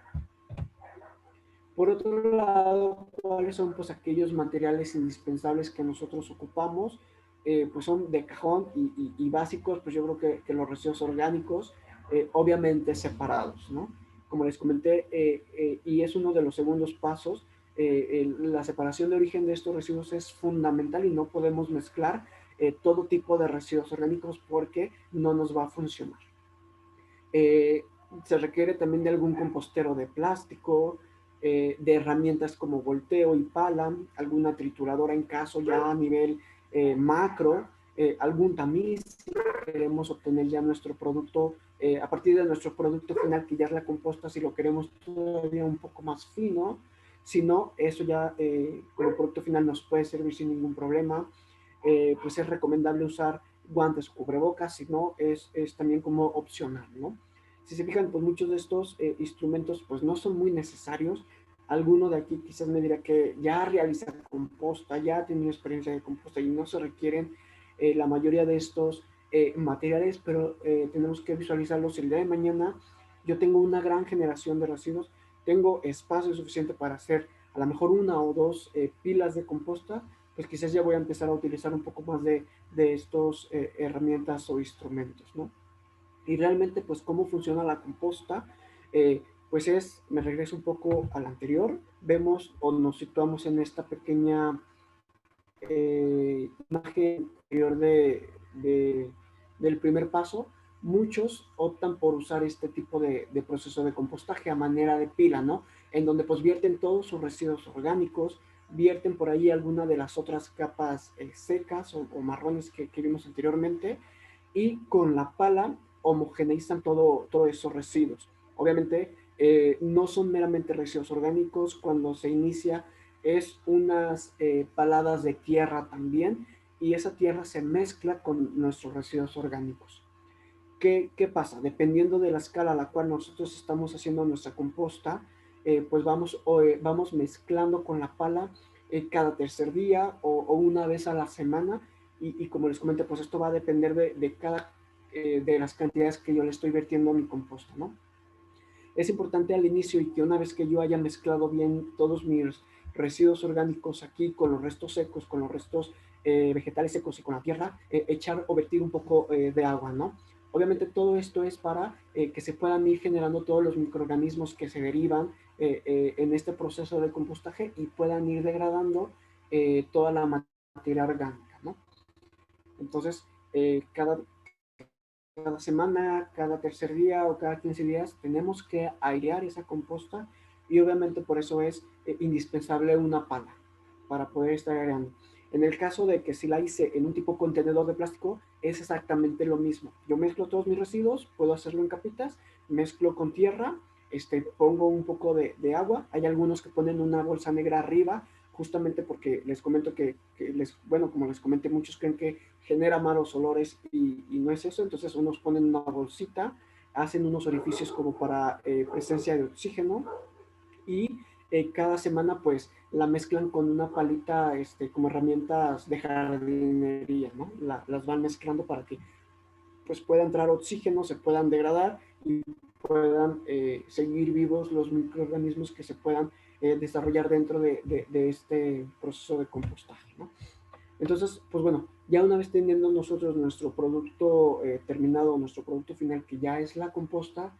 Por otro lado, ¿cuáles son pues aquellos materiales indispensables que nosotros ocupamos? Pues son de cajón y básicos, pues yo creo que los residuos orgánicos, obviamente separados, ¿no? Como les comenté, y es uno de los segundos pasos, la separación de origen de estos residuos es fundamental y no podemos mezclar todo tipo de residuos orgánicos porque no nos va a funcionar. Se requiere también de algún compostero de plástico, de herramientas como volteo y pala, alguna trituradora en caso ya a nivel macro, algún tamiz, si queremos obtener ya nuestro producto, a partir de nuestro producto final, que ya es la composta, si lo queremos todavía un poco más fino, si no, eso ya como producto final nos puede servir sin ningún problema. Pues es recomendable usar guantes o cubrebocas, si no, es también como opcional, ¿no? Si se fijan, pues muchos de estos instrumentos pues no son muy necesarios. Alguno de aquí quizás me dirá que ya realiza composta, ya ha tenido experiencia de composta y no se requieren la mayoría de estos materiales, pero tenemos que visualizarlos el día de mañana. Yo tengo una gran generación de residuos, tengo espacio suficiente para hacer a lo mejor 1 o 2 pilas de composta, pues quizás ya voy a empezar a utilizar un poco más de estos herramientas o instrumentos, ¿no? Y realmente, pues, ¿cómo funciona la composta? Pues me regreso un poco al anterior, vemos o nos situamos en esta pequeña imagen anterior del primer paso. Muchos optan por usar este tipo de proceso de compostaje a manera de pila, ¿no? En donde pues vierten todos sus residuos orgánicos, vierten por ahí alguna de las otras capas secas o marrones que vimos anteriormente y con la pala homogeneizan todos esos residuos. Obviamente no son meramente residuos orgánicos. Cuando se inicia es unas paladas de tierra también, y esa tierra se mezcla con nuestros residuos orgánicos. ¿Qué pasa? Dependiendo de la escala a la cual nosotros estamos haciendo nuestra composta, pues vamos mezclando con la pala cada tercer día o una vez a la semana, y como les comenté, pues esto va a depender de las cantidades que yo le estoy vertiendo a mi composta, ¿no? Es importante al inicio, y que una vez que yo haya mezclado bien todos mis residuos orgánicos aquí con los restos secos, con los restos vegetales secos y con la tierra, echar o vertir un poco de agua, ¿no? Obviamente todo esto es para que se puedan ir generando todos los microorganismos que se derivan en este proceso de compostaje, y puedan ir degradando toda la materia orgánica, ¿no? Entonces, cada semana, cada tercer día o cada 15 días tenemos que airear esa composta, y obviamente por eso es indispensable una pala para poder estar aireando. En el caso de que si la hice en un tipo contenedor de plástico, es exactamente lo mismo. Yo mezclo todos mis residuos, puedo hacerlo en capitas, mezclo con tierra, pongo un poco de agua. Hay algunos que ponen una bolsa negra arriba, justamente porque les comento bueno, como les comenté, muchos creen que genera malos olores, y no es eso. Entonces unos ponen una bolsita, hacen unos orificios como para presencia de oxígeno, y cada semana pues la mezclan con una palita como herramientas de jardinería, ¿no? Las van mezclando para que pues pueda entrar oxígeno, se puedan degradar y puedan seguir vivos los microorganismos que se puedan desarrollar dentro de este proceso de compostaje, ¿no? Entonces, pues bueno, ya una vez teniendo nosotros nuestro producto terminado, nuestro producto final, que ya es la composta,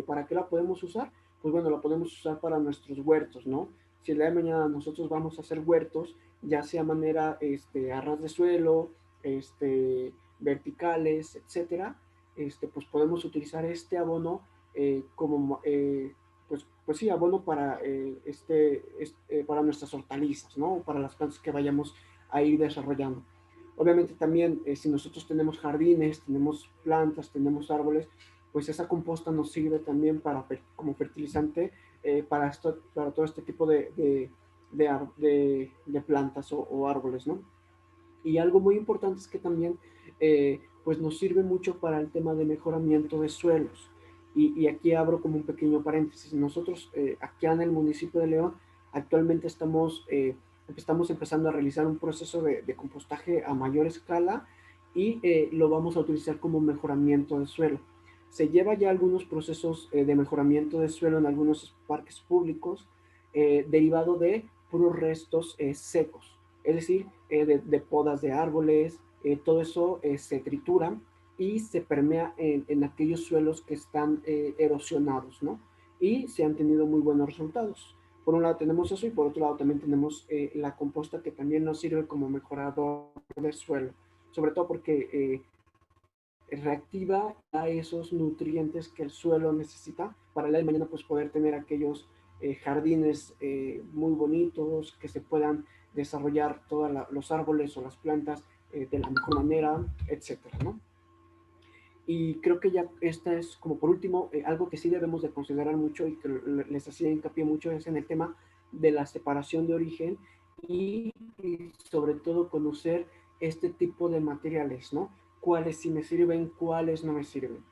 ¿para qué la podemos usar? Pues bueno, la podemos usar para nuestros huertos, ¿no? Si el día de mañana nosotros vamos a hacer huertos, ya sea manera a ras de suelo, verticales, etcétera, pues podemos utilizar este abono como, pues sí, abono para, para nuestras hortalizas, ¿no? Para las plantas que vayamos a ir desarrollando. Obviamente también, si nosotros tenemos jardines, tenemos plantas, tenemos árboles, pues esa composta nos sirve también como fertilizante para todo este tipo de plantas o árboles, ¿no? Y algo muy importante es que también pues nos sirve mucho para el tema de mejoramiento de suelos. Y aquí abro como un pequeño paréntesis. Nosotros aquí en el municipio de León actualmente estamos empezando a realizar un proceso de compostaje a mayor escala, y lo vamos a utilizar como mejoramiento de suelo. Se lleva ya algunos procesos de mejoramiento de suelo en algunos parques públicos derivado de puros restos secos, es decir, de podas de árboles. Todo eso se tritura y se permea en aquellos suelos que están erosionados, ¿no? Y se han tenido muy buenos resultados. Por un lado tenemos eso, y por otro lado también tenemos la composta, que también nos sirve como mejorador de suelo, sobre todo porque reactiva a esos nutrientes que el suelo necesita para el día de mañana pues poder tener aquellos jardines muy bonitos, que se puedan desarrollar todos los árboles o las plantas de la mejor manera, etcétera, ¿no? Y creo que ya esta es como por último algo que sí debemos de considerar mucho, y que les hacía hincapié mucho, es en el tema de la separación de origen, y sobre todo conocer este tipo de materiales, ¿no? Cuáles sí me sirven, cuáles no me sirven.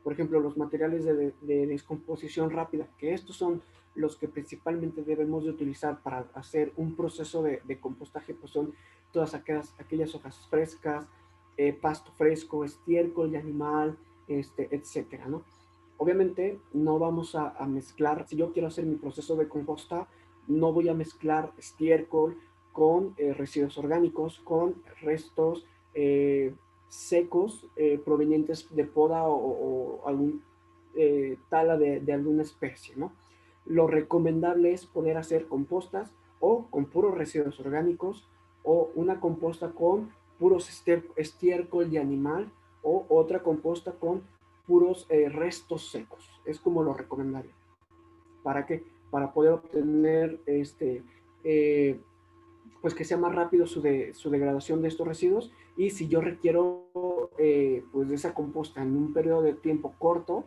Por ejemplo, los materiales de descomposición rápida, que estos son los que principalmente debemos de utilizar para hacer un proceso de compostaje, pues son todas aquellas hojas frescas, pasto fresco, estiércol de animal, etcétera, ¿no? Obviamente no vamos a mezclar. Si yo quiero hacer mi proceso de composta, no voy a mezclar estiércol con residuos orgánicos, con restos secos provenientes de poda o algún tala de alguna especie, ¿no? Lo recomendable es poder hacer compostas o con puros residuos orgánicos, o una composta con puros estiércol de animal, o otra composta con puros restos secos. Es como lo recomendable. ¿Para qué? Para poder obtener pues que sea más rápido su degradación de estos residuos. Y si yo requiero pues de esa composta en un periodo de tiempo corto,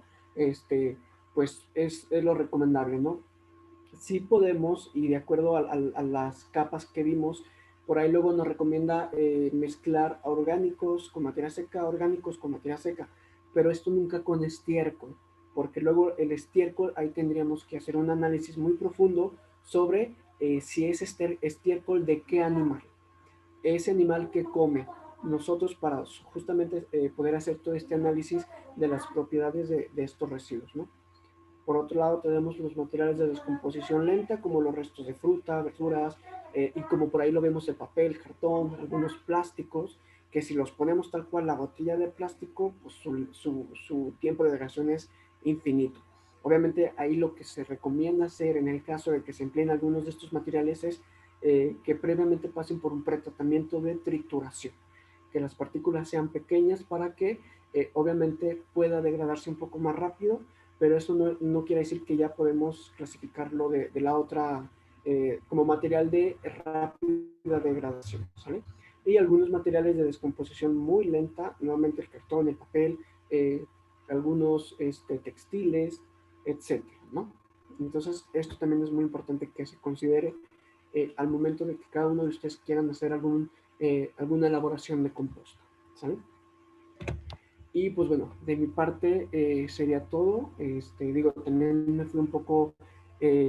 pues es lo recomendable, ¿no? Sí podemos, y de acuerdo a las capas que vimos, por ahí luego nos recomienda mezclar orgánicos con materia seca, orgánicos con materia seca, pero esto nunca con estiércol, porque luego el estiércol, ahí tendríamos que hacer un análisis muy profundo sobre si es estiércol de qué animal, ese animal que come. Nosotros para justamente poder hacer todo este análisis de las propiedades de estos residuos, ¿no? Por otro lado, tenemos los materiales de descomposición lenta, como los restos de fruta, verduras, y como por ahí lo vemos el papel, cartón, algunos plásticos, que si los ponemos tal cual la botella de plástico, pues su tiempo de degradación es infinito. Obviamente ahí lo que se recomienda hacer en el caso de que se empleen algunos de estos materiales es que previamente pasen por un pretratamiento de trituración, que las partículas sean pequeñas para que obviamente pueda degradarse un poco más rápido, pero eso no quiere decir que ya podemos clasificarlo de la otra como material de rápida degradación, ¿sale? Y algunos materiales de descomposición muy lenta, nuevamente el cartón, el papel, algunos textiles, etcétera, ¿no? Entonces, esto también es muy importante que se considere al momento de que cada uno de ustedes quieran hacer alguna elaboración de composta, ¿sale? Y pues bueno, de mi parte sería todo. Digo, también me fui un poco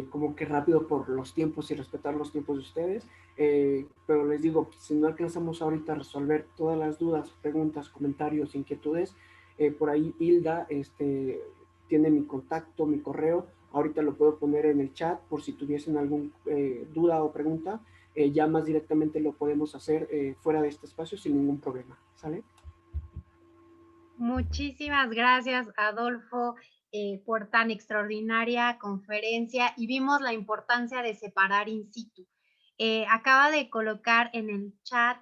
como que rápido por los tiempos y respetar los tiempos de ustedes. Pero les digo, si no alcanzamos ahorita a resolver todas las dudas, preguntas, comentarios, inquietudes, por ahí Hilda tiene mi contacto, mi correo. Ahorita lo puedo poner en el chat por si tuviesen alguna duda o pregunta. Ya más directamente lo podemos hacer fuera de este espacio sin ningún problema. ¿Sale? Muchísimas gracias, Adolfo, por tan extraordinaria conferencia y vimos la importancia de separar in situ. Acaba de colocar en el chat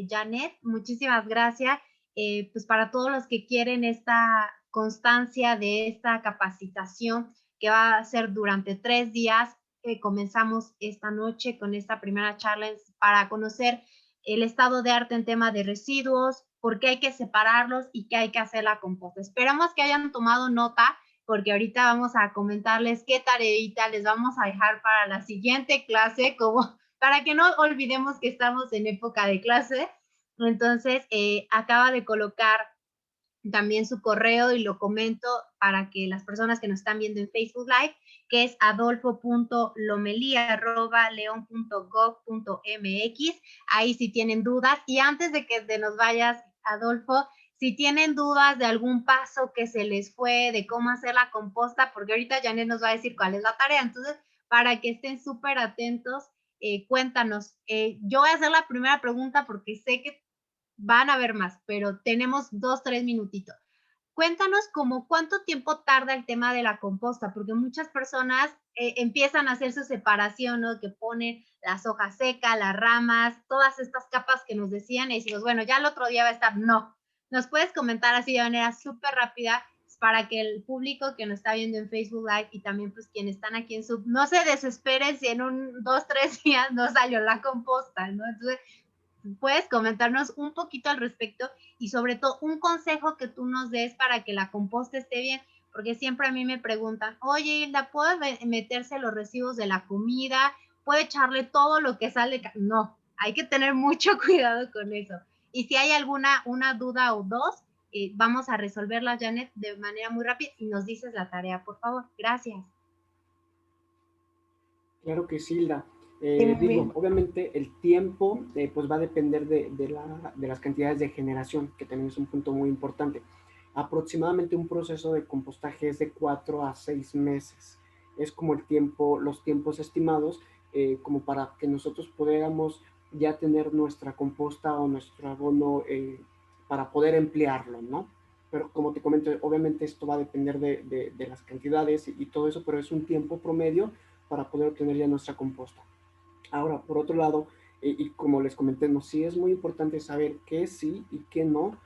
Janet, muchísimas gracias, pues para todos los que quieren esta constancia de esta capacitación que va a ser durante 3 días. Comenzamos esta noche con esta primera charla para conocer el estado de arte en tema de residuos, por qué hay que separarlos y qué hay que hacer la composta. Esperamos que hayan tomado nota, porque ahorita vamos a comentarles qué tareita les vamos a dejar para la siguiente clase, como para que no olvidemos que estamos en época de clase. Entonces, acaba de colocar también su correo y lo comento para que las personas que nos están viendo en Facebook Live, que es adolfo.lomelí@leon.gov.mx. Ahí si tienen dudas. Y antes de que te nos vayas, Adolfo, si tienen dudas de algún paso que se les fue, de cómo hacer la composta, porque ahorita Janet nos va a decir cuál es la tarea. Entonces, para que estén súper atentos, cuéntanos. Yo voy a hacer la primera pregunta porque sé que van a haber más, pero tenemos 2, 3 minutitos. Cuéntanos como cuánto tiempo tarda el tema de la composta, porque muchas personas empiezan a hacer su separación, ¿no? Que ponen las hojas secas, las ramas, todas estas capas que nos decían y decimos, bueno, ya el otro día va a estar. No, nos puedes comentar así de manera súper rápida para que el público que nos está viendo en Facebook Live y también pues quienes están aquí en Sub, no se desesperen si en 1, 2, 3 días no salió la composta, ¿no? Entonces, puedes comentarnos un poquito al respecto y sobre todo un consejo que tú nos des para que la composta esté bien, porque siempre a mí me preguntan, oye Hilda, ¿puedo meterse los residuos de la comida? ¿Puedo echarle todo lo que sale? No, hay que tener mucho cuidado con eso. Y si hay una duda o dos, vamos a resolverla, Janet, de manera muy rápida y nos dices la tarea, por favor. Gracias. Claro que sí, Hilda. Sí, muy Digo, bien. obviamente el tiempo pues va a depender de las cantidades de generación, que también es un punto muy importante. Aproximadamente un proceso de compostaje es de 4 a 6 meses. Es como los tiempos estimados, como para que nosotros pudiéramos ya tener nuestra composta o nuestro abono para poder emplearlo, ¿no? Pero como te comento, obviamente esto va a depender de las cantidades y todo eso, pero es un tiempo promedio para poder obtener ya nuestra composta. Ahora, por otro lado, y como les comenté, no, sí es muy importante saber qué sí y qué no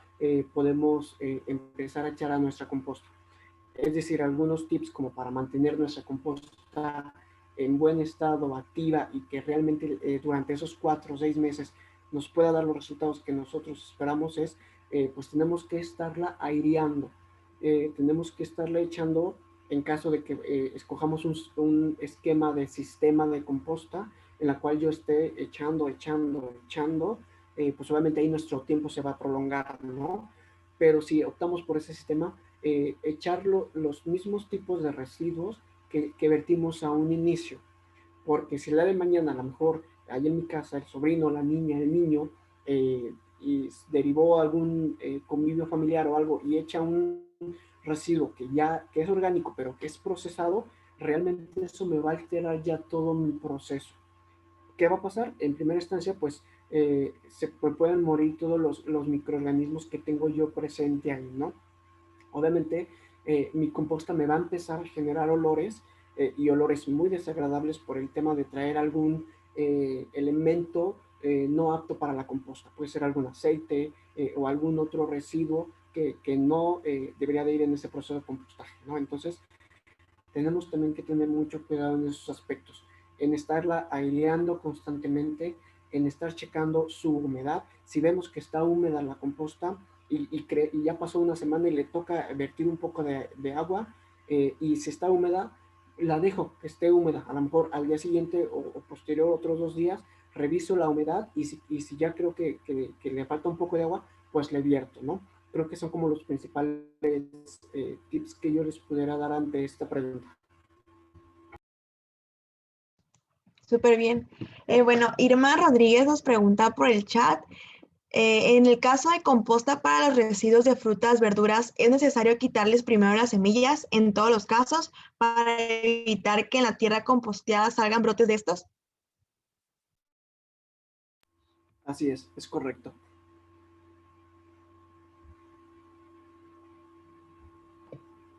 podemos empezar a echar a nuestra composta. Es decir, algunos tips como para mantener nuestra composta en buen estado, activa y que realmente durante esos 4 o 6 meses nos pueda dar los resultados que nosotros esperamos pues tenemos que estarla aireando, tenemos que estarle echando en caso de que escojamos un esquema de sistema de composta en la cual yo esté echando, pues obviamente ahí nuestro tiempo se va a prolongar, ¿no? Pero si optamos por ese sistema, echar los mismos tipos de residuos que vertimos a un inicio, porque si el día de mañana a lo mejor ahí en mi casa el sobrino, la niña, el niño, y derivó algún convivio familiar o algo y echa un residuo que es orgánico pero que es procesado, realmente eso me va a alterar ya todo mi proceso. ¿Qué va a pasar? En primera instancia, pues se pueden morir todos los microorganismos que tengo yo presente ahí, ¿no? Obviamente, mi composta me va a empezar a generar olores y olores muy desagradables por el tema de traer algún elemento no apto para la composta. Puede ser algún aceite o algún otro residuo que no debería de ir en ese proceso de compostaje, ¿no? Entonces, tenemos también que tener mucho cuidado en esos aspectos, en estarla aireando constantemente, en estar checando su humedad. Si vemos que está húmeda la composta y ya pasó una semana y le toca vertir un poco de agua y si está húmeda, la dejo que esté húmeda. A lo mejor al día siguiente o posterior otros 2 días, reviso la humedad y si ya creo que le falta un poco de agua, pues le vierto, ¿no? Creo que son como los principales tips que yo les pudiera dar ante esta pregunta. Súper bien. Bueno, Irma Rodríguez nos pregunta por el chat. En el caso de composta para los residuos de frutas, verduras, ¿es necesario quitarles primero las semillas en todos los casos para evitar que en la tierra composteada salgan brotes de estos? Así es correcto.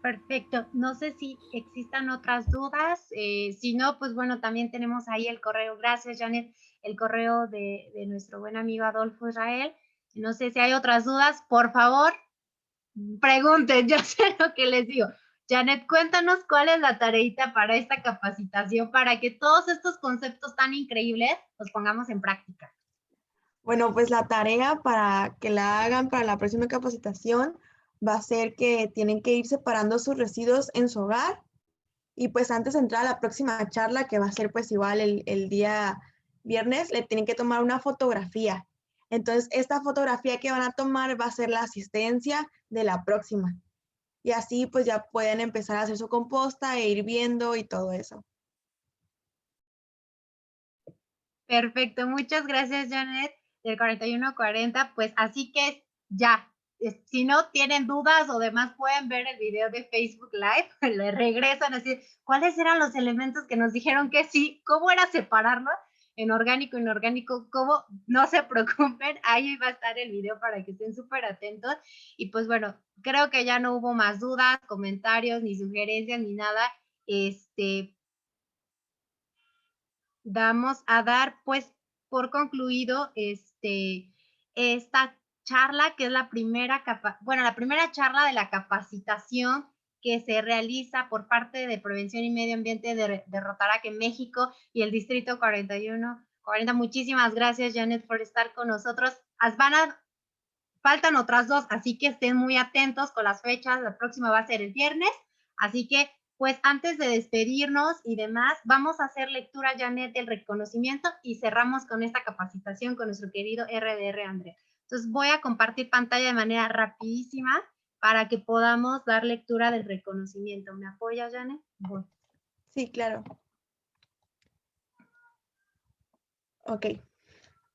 Perfecto. No sé si existan otras dudas. Si no, pues bueno, también tenemos ahí el correo. Gracias, Janet. El correo de nuestro buen amigo Adolfo Israel. No sé si hay otras dudas. Por favor, pregunten. Yo sé lo que les digo. Janet, cuéntanos cuál es la tareita para esta capacitación para que todos estos conceptos tan increíbles los pongamos en práctica. Bueno, pues la tarea para que la hagan para la próxima capacitación va a ser que tienen que ir separando sus residuos en su hogar y pues antes de entrar a la próxima charla, que va a ser pues igual el día viernes, le tienen que tomar una fotografía. Entonces, esta fotografía que van a tomar va a ser la asistencia de la próxima. Y así pues ya pueden empezar a hacer su composta e ir viendo y todo eso. Perfecto, muchas gracias, Janet, del 4140. Pues así que ya, si no tienen dudas o demás, pueden ver el video de Facebook Live, le regresan así, ¿cuáles eran los elementos que nos dijeron que sí? ¿Cómo era separarlo en orgánico, inorgánico? ¿Cómo? No se preocupen, ahí va a estar el video para que estén súper atentos. Y pues bueno, creo que ya no hubo más dudas, comentarios, ni sugerencias, ni nada. Vamos a dar pues por concluido esta charla, que es la primera charla de la capacitación que se realiza por parte de Prevención y Medio Ambiente de Rotaract en México y el Distrito 4140. Muchísimas gracias, Janet, por estar con nosotros. Faltan otras dos, así que estén muy atentos con las fechas. La próxima va a ser el viernes, así que pues antes de despedirnos y demás, vamos a hacer lectura, Janet, del reconocimiento y cerramos con esta capacitación con nuestro querido RDR Andrea. Entonces voy a compartir pantalla de manera rapidísima para que podamos dar lectura del reconocimiento. ¿Me apoya, Janet? Voy. Sí, claro. Ok.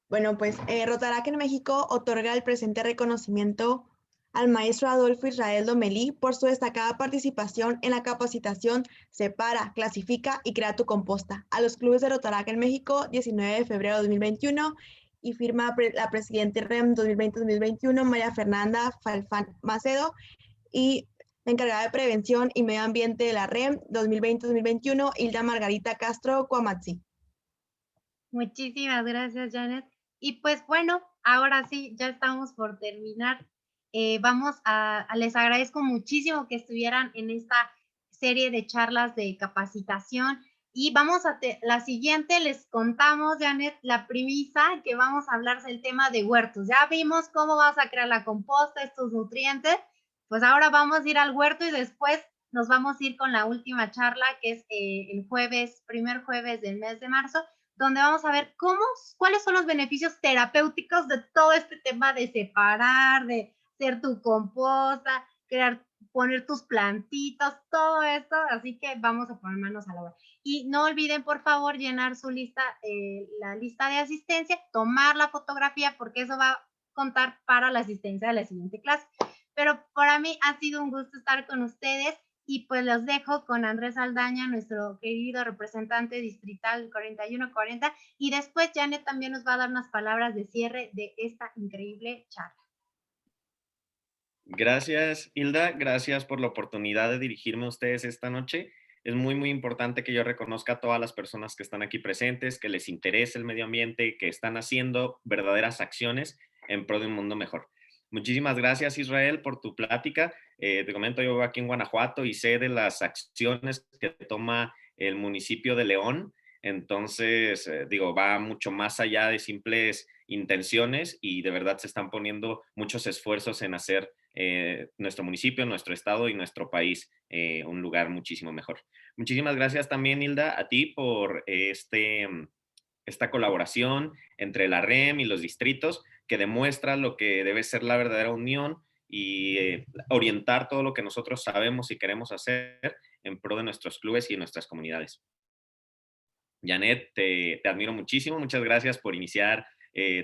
Bueno, pues Rotaract en México otorga el presente reconocimiento al maestro Adolfo Israel Lomelí por su destacada participación en la capacitación Separa, Clasifica y Crea tu Composta a los clubes de Rotaract en México, 19 de febrero de 2021, y firma la presidente REM 2020-2021, María Fernanda Falfán Macedo, y la encargada de Prevención y Medio Ambiente de la REM 2020-2021, Hilda Margarita Castro Cuamatzi. Muchísimas gracias, Janet. Y pues bueno, ahora sí, ya estamos por terminar. Les agradezco muchísimo que estuvieran en esta serie de charlas de capacitación y la siguiente les contamos, Janet, la premisa que vamos a hablar del tema de huertos. Ya vimos cómo vas a crear la composta, estos nutrientes, pues ahora vamos a ir al huerto y después nos vamos a ir con la última charla, que es el primer jueves del mes de marzo, donde vamos a ver cuáles son los beneficios terapéuticos de todo este tema de separar, de hacer tu composta, poner tus plantitas, todo esto, así que vamos a poner manos a la obra. Y no olviden, por favor, llenar su lista, la lista de asistencia, tomar la fotografía, porque eso va a contar para la asistencia de la siguiente clase. Pero para mí ha sido un gusto estar con ustedes y pues los dejo con Andrés Aldaña, nuestro querido representante distrital 4140, y después Janet también nos va a dar unas palabras de cierre de esta increíble charla. Gracias, Hilda. Gracias por la oportunidad de dirigirme a ustedes esta noche. Es muy, muy importante que yo reconozca a todas las personas que están aquí presentes, que les interesa el medio ambiente, que están haciendo verdaderas acciones en pro de un mundo mejor. Muchísimas gracias, Israel, por tu plática. Te comento, yo vivo aquí en Guanajuato y sé de las acciones que toma el municipio de León. Entonces, va mucho más allá de simples intenciones y de verdad se están poniendo muchos esfuerzos en hacer nuestro municipio, nuestro estado y nuestro país un lugar muchísimo mejor. Muchísimas gracias también, Hilda, a ti por esta colaboración entre la REM y los distritos que demuestra lo que debe ser la verdadera unión y orientar todo lo que nosotros sabemos y queremos hacer en pro de nuestros clubes y nuestras comunidades. Janet, te admiro muchísimo. Muchas gracias por iniciar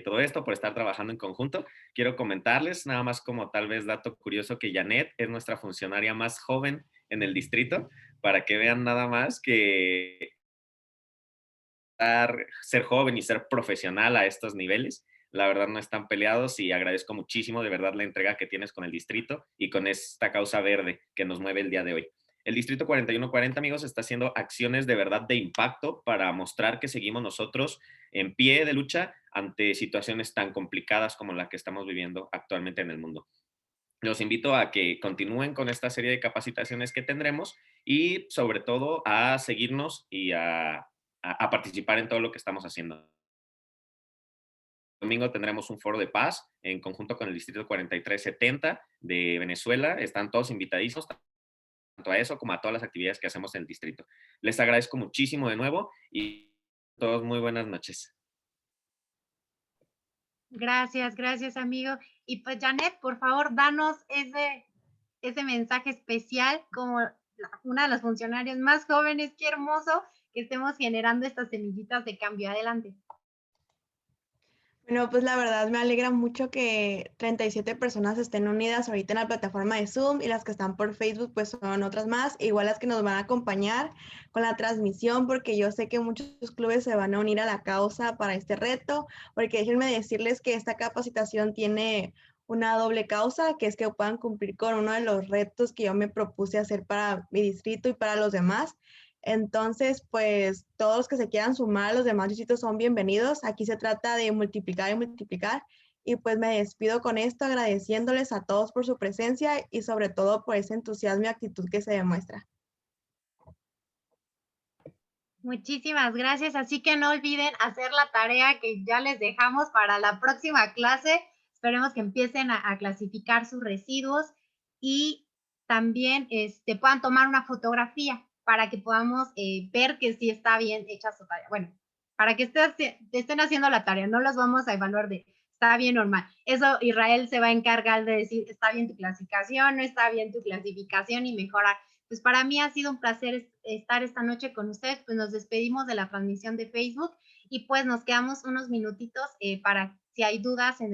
todo esto, por estar trabajando en conjunto. Quiero comentarles, nada más como tal vez dato curioso, que Janet es nuestra funcionaria más joven en el distrito, para que vean nada más que ser joven y ser profesional a estos niveles, la verdad no están peleados y agradezco muchísimo de verdad la entrega que tienes con el distrito y con esta causa verde que nos mueve el día de hoy. El Distrito 4140, amigos, está haciendo acciones de verdad de impacto para mostrar que seguimos nosotros en pie de lucha ante situaciones tan complicadas como la que estamos viviendo actualmente en el mundo. Los invito a que continúen con esta serie de capacitaciones que tendremos y sobre todo a seguirnos y a participar en todo lo que estamos haciendo. El domingo tendremos un foro de paz en conjunto con el Distrito 4370 de Venezuela. Están todos invitadísimos tanto a eso como a todas las actividades que hacemos en el distrito. Les agradezco muchísimo de nuevo y a todos muy buenas noches. Gracias, gracias, amigo. Y pues, Janet, por favor, danos ese mensaje especial como una de las funcionarias más jóvenes. Qué hermoso que estemos generando estas semillitas de cambio. Adelante. Bueno, pues la verdad me alegra mucho que 37 personas estén unidas ahorita en la plataforma de Zoom y las que están por Facebook pues son otras más, igual las que nos van a acompañar con la transmisión porque yo sé que muchos clubes se van a unir a la causa para este reto, porque déjenme decirles que esta capacitación tiene una doble causa, que es que puedan cumplir con uno de los retos que yo me propuse hacer para mi distrito y para los demás. Entonces, pues todos los que se quieran sumar a los demás distritos son bienvenidos. Aquí se trata de multiplicar y multiplicar. Y pues me despido con esto agradeciéndoles a todos por su presencia y sobre todo por ese entusiasmo y actitud que se demuestra. Muchísimas gracias. Así que no olviden hacer la tarea que ya les dejamos para la próxima clase. Esperemos que empiecen a clasificar sus residuos y también puedan tomar una fotografía para que podamos ver que sí está bien hecha su tarea. Bueno, para que estén haciendo la tarea, no los vamos a evaluar de está bien normal. Eso Israel se va a encargar de decir está bien tu clasificación, no está bien tu clasificación y mejorar. Pues para mí ha sido un placer estar esta noche con ustedes, pues nos despedimos de la transmisión de Facebook y pues nos quedamos unos minutitos para si hay dudas en